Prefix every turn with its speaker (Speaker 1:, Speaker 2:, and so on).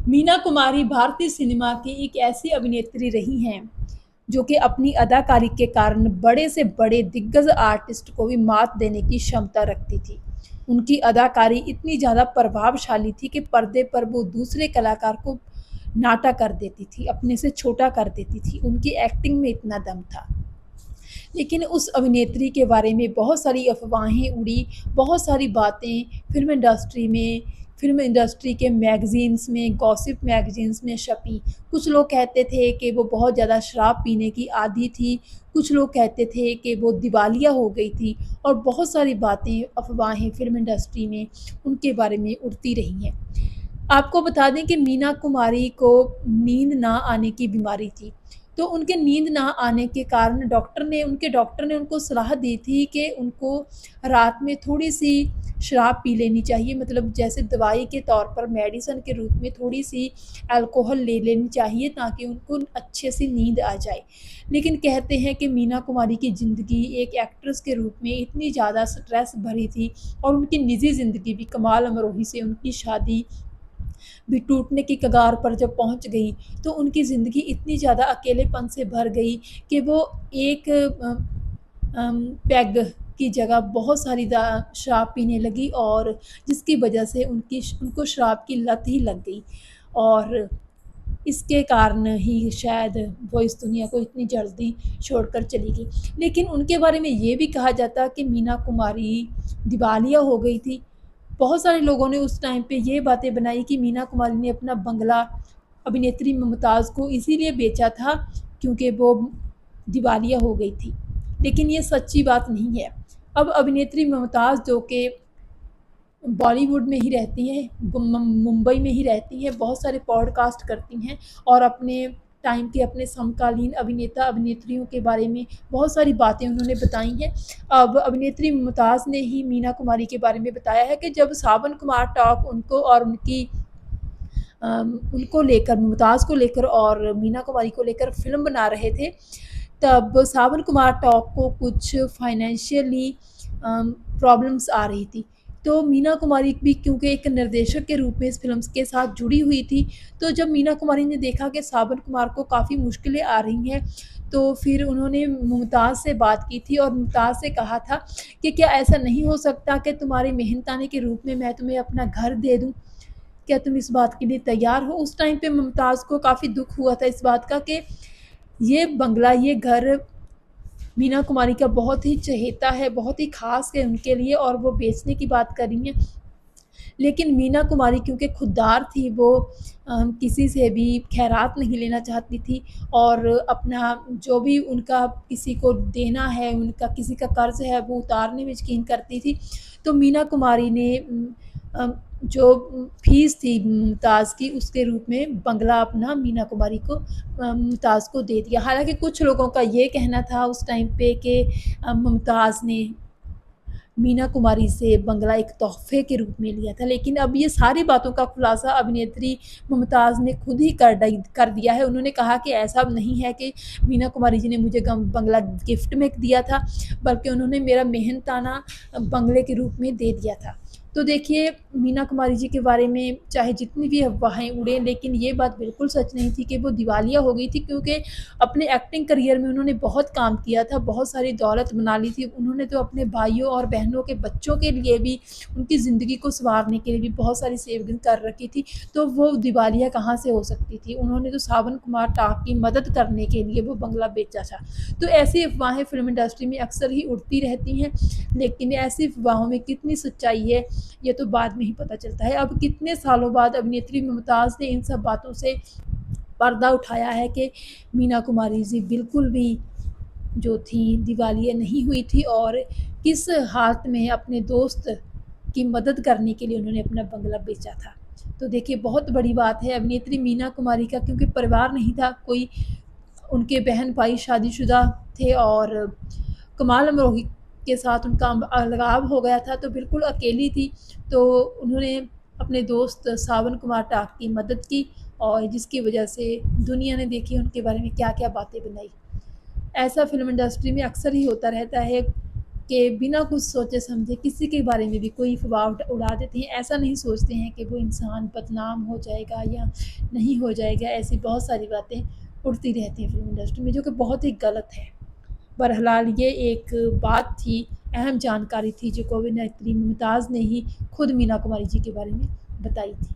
Speaker 1: मीना कुमारी भारतीय सिनेमा की एक ऐसी अभिनेत्री रही हैं, जो कि अपनी अदाकारी के कारण बड़े से बड़े दिग्गज आर्टिस्ट को भी मात देने की क्षमता रखती थी। उनकी अदाकारी इतनी ज़्यादा प्रभावशाली थी कि पर्दे पर वो दूसरे कलाकार को नाटा कर देती थी, अपने से छोटा कर देती थी। उनकी एक्टिंग में इतना दम था। लेकिन उस अभिनेत्री के बारे में बहुत सारी अफ़वाहें उड़ी, बहुत सारी बातें फ़िल्म इंडस्ट्री के मैगज़ीन्स में, गॉसिप मैगज़ीन्स में छपीं। कुछ लोग कहते थे कि वो बहुत ज़्यादा शराब पीने की आदी थी, कुछ लोग कहते थे कि वो दिवालिया हो गई थी और बहुत सारी बातें, अफ़वाहें फ़िल्म इंडस्ट्री में उनके बारे में उड़ती रही हैं। आपको बता दें कि मीना कुमारी को नींद ना आने की बीमारी थी। तो उनके नींद ना आने के कारण उनके डॉक्टर ने उनको सलाह दी थी कि उनको रात में थोड़ी-सी शराब पी लेनी चाहिए, मतलब जैसे दवाई के तौर पर मेडिसिन के रूप में थोड़ी-सी अल्कोहल ले लेनी चाहिए ताकि उनको अच्छे से नींद आ जाए। लेकिन कहते हैं कि मीना कुमारी की ज़िंदगी एक एक्ट्रेस के रूप में इतनी ज़्यादा स्ट्रेस भरी थी और उनकी निजी ज़िंदगी भी कमाल अमरोही से उनकी शादी भी टूटने की कगार पर जब पहुँच गई, तो उनकी ज़िंदगी इतनी ज़्यादा अकेलेपन से भर गई कि वो एक पैग की जगह बहुत सारी शराब पीने लगी और जिसकी वजह से उनको शराब की लत ही लग गई और इसके कारण ही शायद वो इस दुनिया को इतनी जल्दी छोड़कर चली गई। लेकिन उनके बारे में ये भी कहा जाता कि मीना कुमारी दिवालिया हो गई थी। बहुत सारे लोगों ने उस टाइम पे ये बातें बनाई कि मीना कुमारी ने अपना बंगला अभिनेत्री मुमताज़ को इसीलिए बेचा था क्योंकि वो दिवालिया हो गई थी। लेकिन ये सच्ची बात नहीं है। अब अभिनेत्री मुमताज़ जो कि बॉलीवुड में ही रहती हैं, मुंबई में ही रहती हैं, बहुत सारे पॉडकास्ट करती हैं और अपने टाइम के अपने समकालीन अभिनेता-अभिनेत्रियों के बारे में बहुत सारी बातें उन्होंने बताई हैं। अब अभिनेत्री मुमताज़ ने ही मीना कुमारी के बारे में बताया है कि जब सावन कुमार टॉप उनको और उनको लेकर, मुमताज़ को लेकर और मीना कुमारी को लेकर फ़िल्म बना रहे थे, तब सावन कुमार टॉप को कुछ फाइनेंशियली प्रॉब्लम्स आ रही थी। तो मीना कुमारी भी क्योंकि एक निर्देशक के रूप में इस फ़िल्म के साथ जुड़ी हुई थी, तो जब मीना कुमारी ने देखा कि सावन कुमार को काफ़ी मुश्किलें आ रही हैं, तो फिर उन्होंने मुमताज़ से बात की थी और मुमताज़ से कहा था कि क्या ऐसा नहीं हो सकता कि तुम्हारे मेहनताने के रूप में मैं तुम्हें अपना घर दे दूँ? क्या तुम इस बात के लिए तैयार हो? उस टाइम पे मुमताज़ को काफ़ी दुःख हुआ था इस बात का कि ये बंगला, ये घर मीना कुमारी का बहुत ही चहेता है, बहुत ही ख़ास है उनके लिए और वो बेचने की बात कर रही हैं। लेकिन मीना कुमारी क्योंकि खुददार थी, वो किसी से भी खैरात नहीं लेना चाहती थी और अपना जो भी उनका किसी को देना है, उनका किसी का कर्ज़ है, वो उतारने में यकीन करती थी। तो मीना कुमारी ने जो फ़ीस थी मुमताज़ की, उसके रूप में बंगला अपना मीना कुमारी को मुमताज़ को दे दिया। हालाँकि कुछ लोगों का ये कहना था उस टाइम पे कि मुमताज़ ने मीना कुमारी से बंगला एक तोहफ़े के रूप में लिया था। लेकिन अब ये सारी बातों का खुलासा अभिनेत्री मुमताज़ ने खुद ही कर दिया है। उन्होंने कहा कि ऐसा नहीं है कि मीना कुमारी जी ने मुझे बंगला गिफ्ट में दिया था, बल्कि उन्होंने मेरा मेहनताना बंगले के रूप में दे दिया था। तो देखिए, मीना कुमारी जी के बारे में चाहे जितनी भी अफ़वाहें उड़ें, लेकिन ये बात बिल्कुल सच नहीं थी कि वो दिवालिया हो गई थी, क्योंकि अपने एक्टिंग करियर में उन्होंने बहुत काम किया था, बहुत सारी दौलत बना ली थी। उन्होंने तो अपने भाइयों और बहनों के बच्चों के लिए भी, उनकी ज़िंदगी को सँवारने के लिए भी बहुत सारी सेविंग कर रखी थी, तो वो दिवालिया कहाँ से हो सकती थी? उन्होंने तो सावन कुमार टाक की मदद करने के लिए वो बंगला बेचा था। तो ऐसी अफ़वाहें फ़िल्म इंडस्ट्री में अक्सर ही उड़ती रहती हैं, लेकिन ऐसी अफ़वाहों में कितनी सच्चाई है, ये तो बाद में ही पता चलता है। अब कितने सालों बाद अभिनेत्री मुमताज़ ने इन सब बातों से पर्दा उठाया है कि मीना कुमारी जी बिल्कुल भी जो थी दिवालिया नहीं हुई थी और किस हालत में अपने दोस्त की मदद करने के लिए उन्होंने अपना बंगला बेचा था। तो देखिए, बहुत बड़ी बात है अभिनेत्री मीना कुमारी का, क्योंकि परिवार नहीं था कोई, उनके बहन-भाई शादीशुदा थे और कमाल अमरोही के साथ उनका अलगाव हो गया था, तो बिल्कुल अकेली थी। तो उन्होंने अपने दोस्त सावन कुमार टाक की मदद की और जिसकी वजह से दुनिया ने देखी उनके बारे में क्या-क्या बातें बनाई। ऐसा फ़िल्म इंडस्ट्री में अक्सर ही होता रहता है। कि बिना कुछ सोचे समझे किसी के बारे में भी कोई अफ़वाह उड़ा देते हैं। ऐसा नहीं सोचते हैं कि वो इंसान बदनाम हो जाएगा या नहीं हो जाएगा, ऐसी बहुत सारी बातें उड़ती रहती हैं फ़िल्म इंडस्ट्री में, जो कि बहुत ही गलत है। बहरहाल ये एक बात थी, अहम जानकारी थी जो कि अभिनेत्री मुमताज़ ने ही खुद मीना कुमारी जी के बारे में बताई थी।